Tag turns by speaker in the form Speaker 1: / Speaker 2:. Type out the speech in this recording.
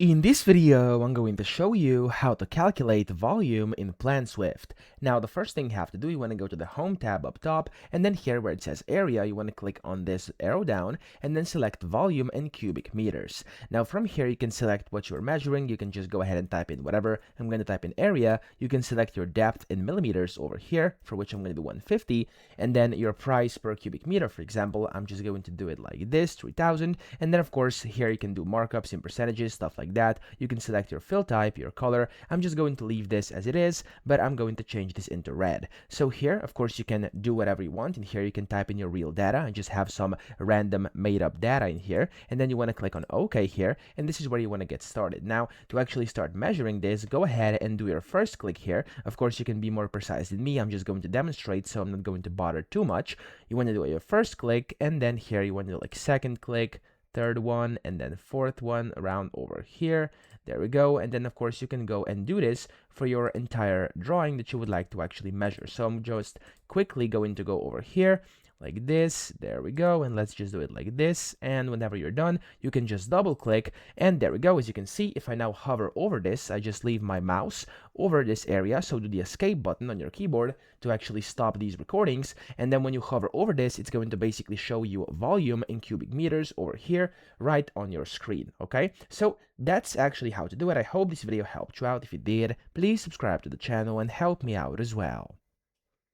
Speaker 1: In this video, I'm going to show you how to calculate volume in PlanSwift. Now, the first thing you have to do, you want to go to the Home tab up top, and then here where it says Area, you want to click on this arrow down, and then select Volume in cubic meters. Now, from here, you can select what you're measuring. You can just go ahead and type in whatever. I'm going to type in Area. You can select your depth in millimeters over here, for which I'm going to do 150, and then your price per cubic meter. For example, I'm just going to do it like this, 3,000, and then, of course, here you can do markups in percentages, stuff like that. You can select your fill type, your color. I'm just going to leave this as it is, but I'm going to change this into red. So here, of course, you can do whatever you want. In here, you can type in your real data and just have some random made up data in here. And then you want to click on OK here. And this is where you want to get started. Now, to actually start measuring this, go ahead and do your first click here. Of course, you can be more precise than me. I'm just going to demonstrate, so I'm not going to bother too much. You want to do your first click, and then here you want to do like second click, third one, and then fourth one around over here. There we go. And then of course you can go and do this for your entire drawing that you would like to actually measure. So I'm just quickly going to go over here like this. There we go. And let's just do it like this. And whenever you're done, you can just double click, and there we go. As you can see, if I now hover over this, I just leave my mouse over this area. So do the escape button on your keyboard to actually stop these recordings. And then when you hover over this, it's going to basically show you volume in cubic meters over here right on your screen. Okay, so that's actually how to do it. I hope this video helped you out. If it did, please subscribe to the channel and help me out as well.